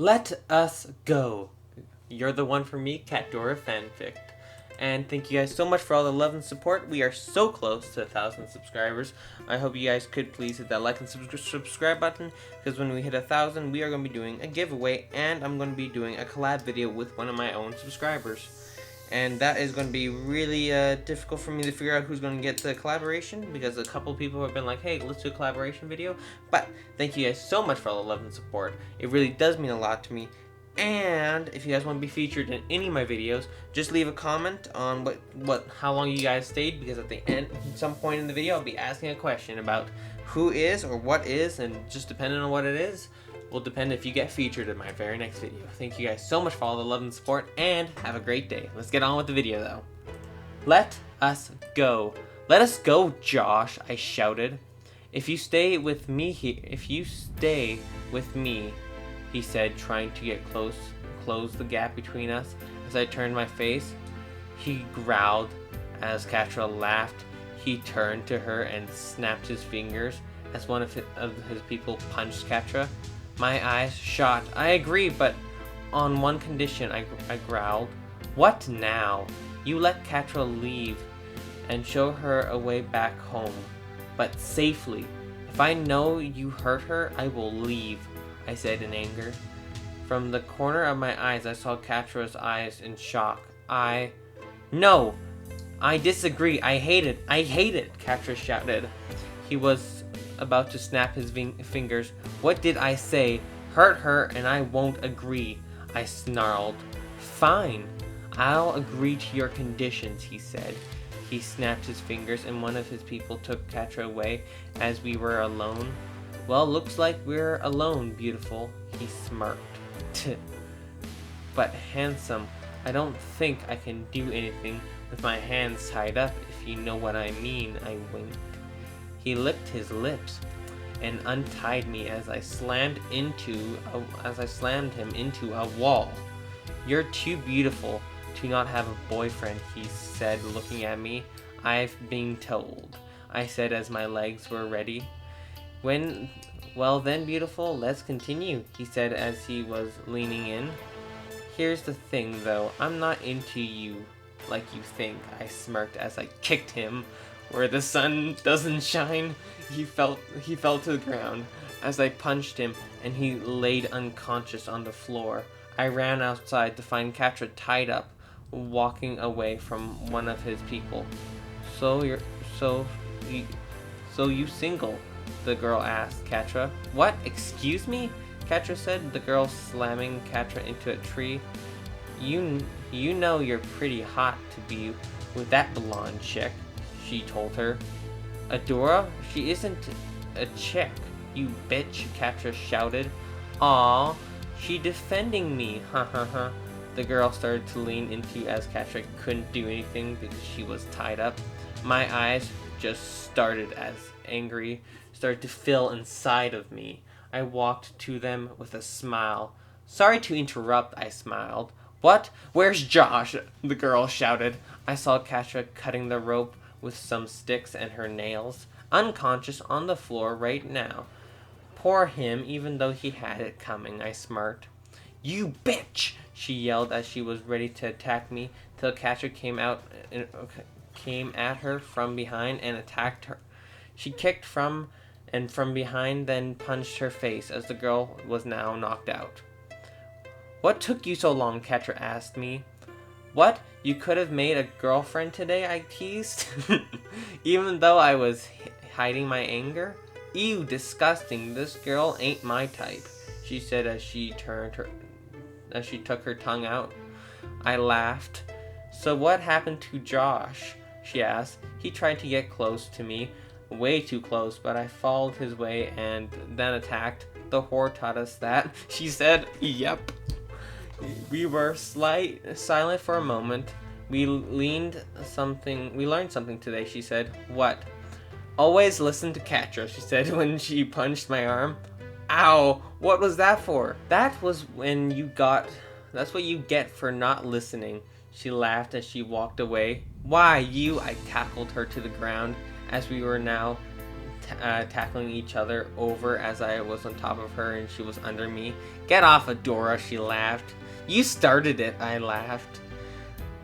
Let us go. You're the one for me, Catradora fanfic. And thank you guys so much for all the love and support. We are so close to 1,000 subscribers. I hope you guys could please hit that like and subscribe button, because when we hit 1,000, we are going to be doing a giveaway, and I'm going to be doing a collab video with one of my own subscribers. And that is going to be really difficult for me to figure out who's going to get the collaboration, because a couple people have been like, hey, let's do a collaboration video. But thank you guys so much for all the love and support. It really does mean a lot to me. And if you guys want to be featured in any of my videos, just leave a comment on how long you guys stayed, because at the end, at some point in the video, I'll be asking a question about who is or what is, and just depending on what it is, will depend if you get featured in my very next video. Thank you guys so much for all the love and support, and have a great day. Let's get on with the video though. Let us go. Let us go, Josh, I shouted. If you stay with me, he said, trying to get close the gap between us. As I turned my face, he growled. As Catra laughed, he turned to her and snapped his fingers as one of his people punched Catra. My eyes shot. I agree, but on one condition, I growled. What now? You let Catra leave and show her a way back home, but safely. If I know you hurt her, I will leave, I said in anger. From the corner of my eyes, I saw Catra's eyes in shock. No! I disagree. I hate it, Catra shouted. He was about to snap his fingers. What did I say? Hurt her and I won't agree, I snarled. Fine, I'll agree to your conditions, he said. He snapped his fingers and one of his people took Catra away as we were alone. Well, looks like we're alone, beautiful, he smirked. But handsome, I don't think I can do anything with my hands tied up, if you know what I mean, I winked. He licked his lips and untied me as I slammed him into a wall. You're too beautiful to not have a boyfriend, he said, looking at me. I've been told, I said as my legs were ready. Well then, beautiful, let's continue, he said as he was leaning in. Here's the thing though, I'm not into you like you think, I smirked as I kicked him. Where the sun doesn't shine, he fell to the ground as I punched him, and he laid unconscious on the floor. I ran outside to find Catra tied up, walking away from one of his people. So you single? The girl asked Catra. What? Excuse me? Catra said, the girl slamming Catra into a tree. You know you're pretty hot to be with that blonde chick, she told her. Adora? She isn't a chick, you bitch, Catra shouted. Aw, she defending me, ha ha ha. The girl started to lean into as Catra couldn't do anything because she was tied up. My eyes just started to fill inside of me. I walked to them with a smile. Sorry to interrupt, I smiled. What? Where's Josh? The girl shouted. I saw Catra cutting the rope with some sticks and her nails, unconscious on the floor right now. Poor him, even though he had it coming, I smirked. You bitch! She yelled as she was ready to attack me, till Catra came at her from behind and attacked her. She kicked from behind, then punched her face as the girl was now knocked out. What took you so long? Catra asked me. What? You could have made a girlfriend today, I teased. Even though I was hiding my anger. Ew, disgusting. This girl ain't my type, she said as she took her tongue out. I laughed. So what happened to Josh? She asked. He tried to get close to me, way too close, but I followed his way and then attacked. The whore taught us that, she said. Yep. We were silent for a moment. We learned something today, she said. What? Always listen to Catra, she said when she punched my arm. Ow! What was that for? That's what you get for not listening. She laughed as she walked away. Why, you? I tackled her to the ground as we were now tackling each other over as I was on top of her and she was under me. "Get off, Adora," she laughed. "You started it," I laughed.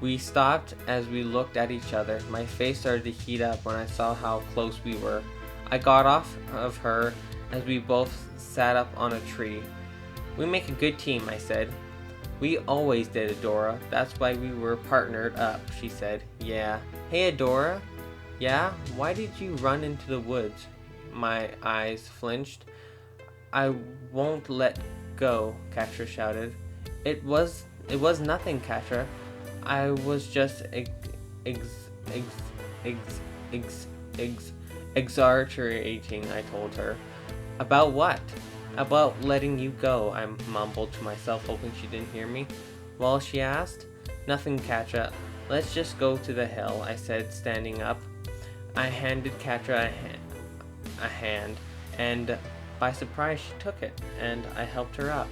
We stopped as we looked at each other. My face started to heat up when I saw how close we were. I got off of her as we both sat up on a tree. "We make a good team," I said. "We always did, Adora. That's why we were partnered up," she said. "Yeah." "Hey, Adora." "Yeah? Why did you run into the woods?" My eyes flinched. "I won't let go," Catra shouted. It was nothing, Catra. I was just exaggerating," I told her. "About what?" "About letting you go," I mumbled to myself, hoping she didn't hear me. "Well," she asked. "Nothing, Catra. Let's just go to the hill," I said, standing up. I handed Catra a hand, and by surprise she took it, and I helped her up.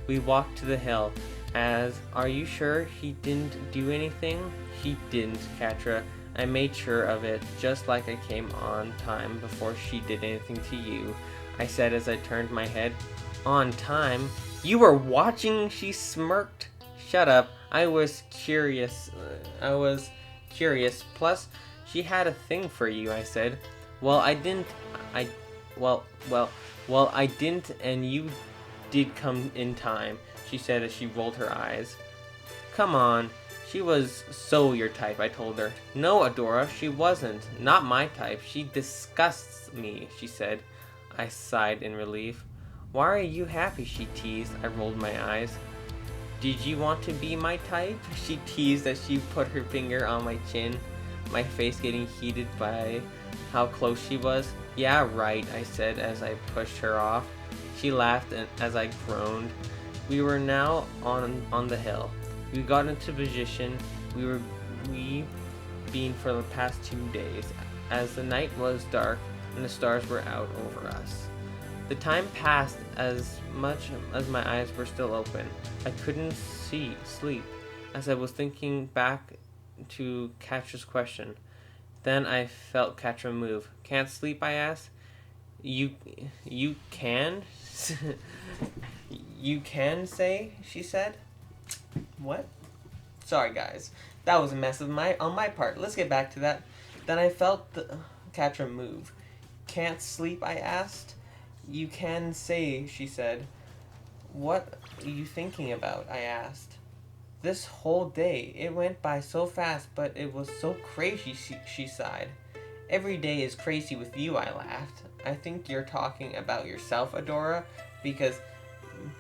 We walked to the hill. "Are you sure he didn't do anything?" "He didn't, Catra. I made sure of it, just like I came on time before she did anything to you," I said as I turned my head. "On time? You were watching?" she smirked. "Shut up. I was curious. Plus, she had a thing for you," I said. Well, I didn't, and you did come in time," she said as she rolled her eyes. "Come on. She was so your type," I told her. "No, Adora, she wasn't. Not my type. She disgusts me," she said. I sighed in relief. "Why are you happy?" she teased. I rolled my eyes. "Did you want to be my type?" she teased as she put her finger on my chin, my face getting heated by how close she was. "Yeah, right," I said as I pushed her off. She laughed as I groaned. We were now on the hill. We got into position. We been for the past 2 days, as the night was dark and the stars were out over us. The time passed as much as my eyes were still open. I couldn't sleep as I was thinking back to Catra's question. Then I felt Catra move. "Can't sleep?" I asked. You can? You can say?" she said. What? Sorry, guys. That was a mess on my part. Let's get back to that. Then I felt Catra move. "Can't sleep?" I asked. "You can say," she said. "What are you thinking about?" I asked. "This whole day. It went by so fast, but it was so crazy," she sighed. "Every day is crazy with you," I laughed. "I think you're talking about yourself, Adora, because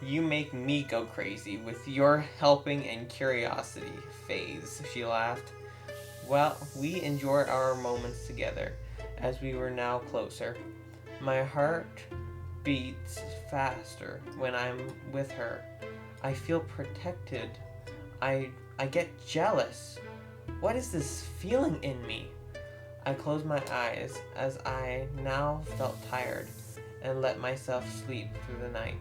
you make me go crazy with your helping and curiosity phase," she laughed. Well, we enjoyed our moments together as we were now closer. My heart beats faster when I'm with her. I feel protected. I get jealous. What is this feeling in me? I closed my eyes as I now felt tired and let myself sleep through the night.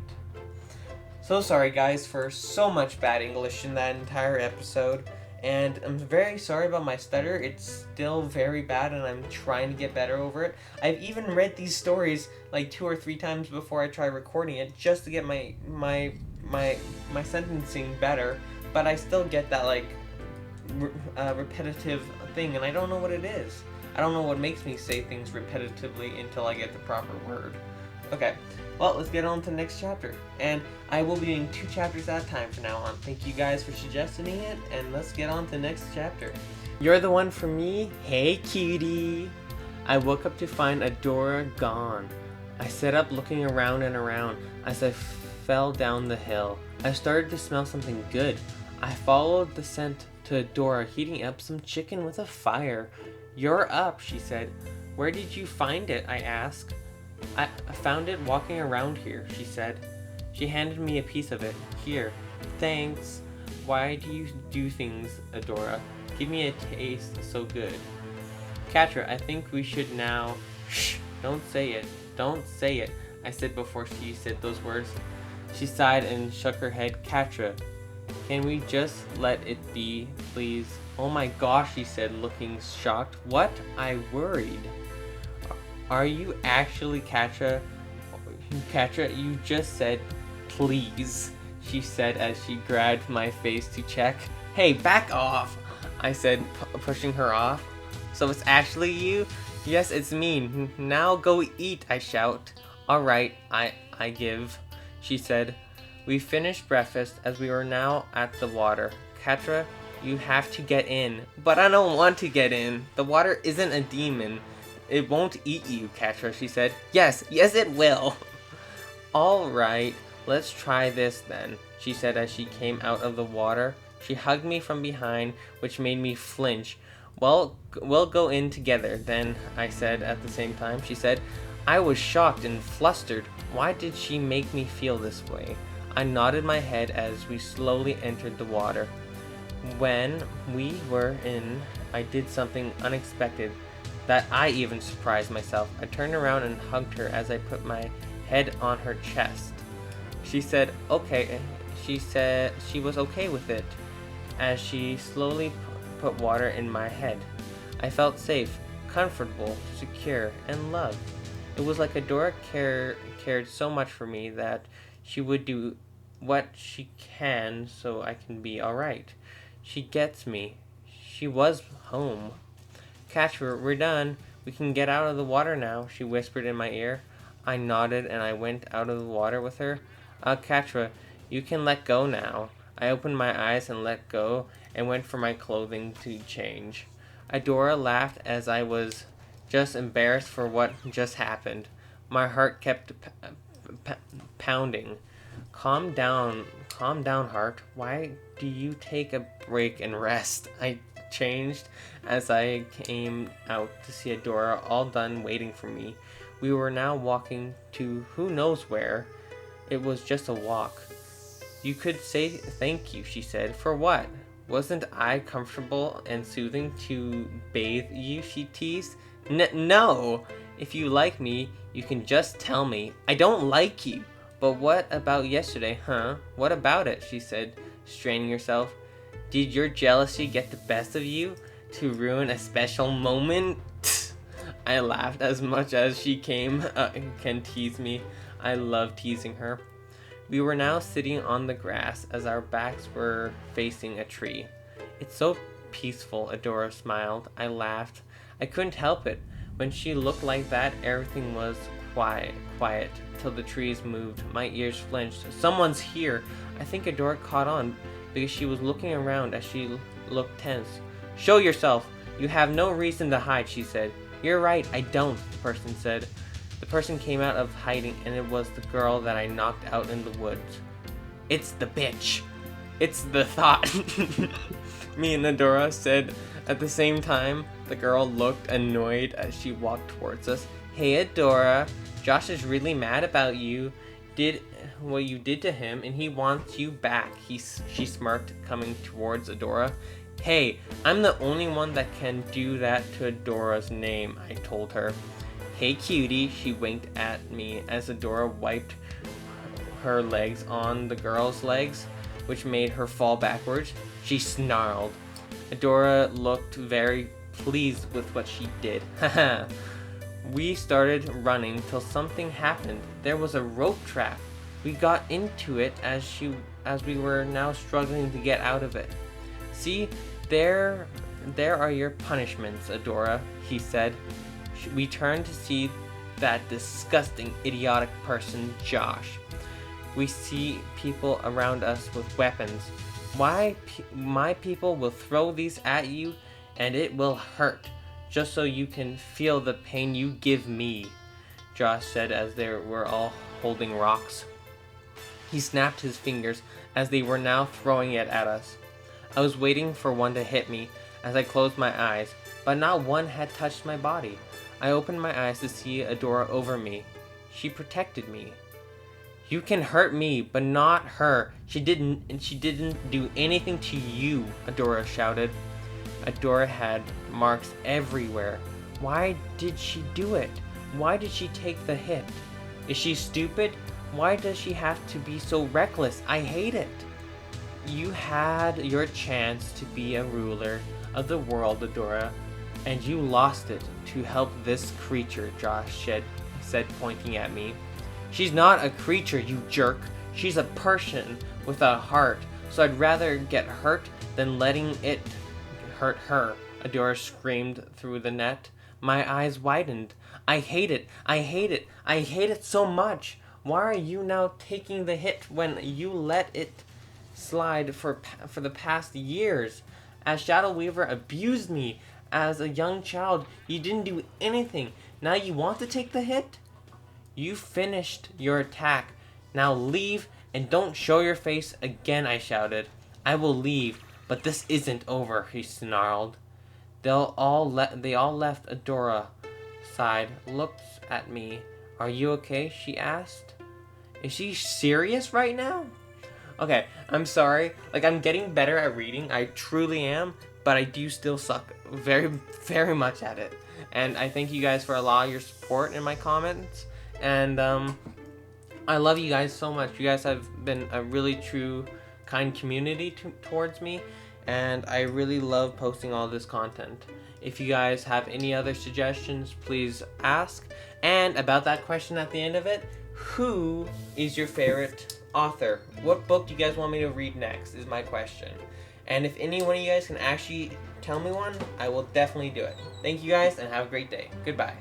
So sorry, guys, for so much bad English in that entire episode, and I'm very sorry about my stutter. It's still very bad and I'm trying to get better over it. I've even read these stories like 2 or 3 times before I try recording it just to get my sentencing better, but I still get that like repetitive thing, and I don't know what it is. I don't know what makes me say things repetitively until I get the proper word. Okay, well, let's get on to the next chapter. And I will be doing 2 chapters at a time from now on. Thank you guys for suggesting it, and let's get on to the next chapter. You're the one for me? Hey, cutie! I woke up to find Adora gone. I sat up looking around and around as I fell down the hill. I started to smell something good. I followed the scent to Adora heating up some chicken with a fire. "You're up," she said. "Where did you find it?" I asked. I found it walking around here," she said. She handed me a piece of it. "Here." "Thanks. Why do you do things, Adora? Give me a taste so good." "Catra, I think we should now..." "Shh! Don't say it. Don't say it," I said before she said those words. She sighed and shook her head. "Catra, can we just let it be, please?" "Oh my gosh," she said, looking shocked. "What? I worried." Are you actually Catra? Catra, you just said please, she said as she grabbed my face to check. Hey, back off, I said, pushing her off. So it's actually you? Yes, it's me. Now go eat, I shout. Alright, I give, she said. We finished breakfast as we were now at the water. Catra, you have to get in. But I don't want to get in. The water isn't a demon. It won't eat you, Catra, she said. Yes it will. Alright, let's try this then, she said as she came out of the water. She hugged me from behind, which made me flinch. Well, we'll go in together then, I said at the same time. She said, I was shocked and flustered. Why did she make me feel this way? I nodded my head as we slowly entered the water. When we were in, I did something unexpected that I even surprised myself. I turned around and hugged her as I put my head on her chest. She said, okay. She said she was okay with it as she slowly put water in my head. I felt safe, comfortable, secure, and loved. It was like Adora cared so much for me that she would do what she can so I can be alright. She gets me. She was home. Catra, we're done. We can get out of the water now, she whispered in my ear. I nodded and I went out of the water with her. Catra, you can let go now. I opened my eyes and let go and went for my clothing to change. Adora laughed as I was just embarrassed for what just happened. My heart kept pounding. Calm down, heart. Why do you take a break and rest? I changed as I came out to see Adora all done waiting for me. We were now walking to who knows where. It was just a walk. You could say thank you, she said. For what? Wasn't I comfortable and soothing to bathe you, she teased. No! If you like me, you can just tell me. I don't like you. But what about yesterday, huh? What about it? She said, straining herself. Did your jealousy get the best of you to ruin a special moment? I laughed as much as she can tease me. I love teasing her. We were now sitting on the grass as our backs were facing a tree. It's so peaceful, Adora smiled. I laughed. I couldn't help it. When she looked like that, everything was quiet, till the trees moved. My ears flinched. Someone's here. I think Adora caught on because she was looking around as she looked tense. Show yourself. You have no reason to hide, she said. You're right, I don't, the person said. The person came out of hiding, and it was the girl that I knocked out in the woods. It's the bitch. It's the thought. Me and Adora said at the same time. The girl looked annoyed as she walked towards us. Hey Adora, Josh is really mad about you. Did what you did to him, and he wants you back. She smirked, coming towards Adora. Hey, I'm the only one that can do that to Adora's name, I told her. Hey cutie, she winked at me as Adora wiped her legs on the girl's legs, which made her fall backwards. She snarled. Adora looked very pleased with what she did. Haha. We started running till something happened. There was a rope trap. We got into it as we were now struggling to get out of it. See, there are your punishments, Adora, he said. We turned to see that disgusting, idiotic person, Josh. We see people around us with weapons. Why my people will throw these at you, and it will hurt, just so you can feel the pain you give me, Josh said as they were all holding rocks. He snapped his fingers as they were now throwing it at us. I was waiting for one to hit me as I closed my eyes, but not one had touched my body. I opened my eyes to see Adora over me. She protected me. You can hurt me, but not her. She didn't do anything to you, Adora shouted. Adora had marks everywhere. Why did she do it? Why did she take the hit? Is she stupid? Why does she have to be so reckless? I hate it. You had your chance to be a ruler of the world, Adora, and you lost it to help this creature, Josh said, pointing at me. She's not a creature, you jerk. She's a person with a heart, so I'd rather get hurt than letting it hurt her, Adora screamed through the net. My eyes widened. I hate it. I hate it. I hate it so much. Why are you now taking the hit when you let it slide for the past years? As Shadow Weaver abused me as a young child, you didn't do anything. Now you want to take the hit? You finished your attack. Now leave and don't show your face again, I shouted. I will leave, but this isn't over, he snarled. They all left. Adora sighed, looked at me. Are you okay? She asked. Is she serious right now? Okay, I'm sorry. Like, I'm getting better at reading. I truly am, but I do still suck very, very much at it. And I thank you guys for a lot of your support in my comments. And I love you guys so much. You guys have been a really true, kind community towards me. And I really love posting all this content. If you guys have any other suggestions, please ask. And about that question at the end of it, who is your favorite author? What book do you guys want me to read next is my question. And if any one of you guys can actually tell me one, I will definitely do it. Thank you guys and have a great day. Goodbye.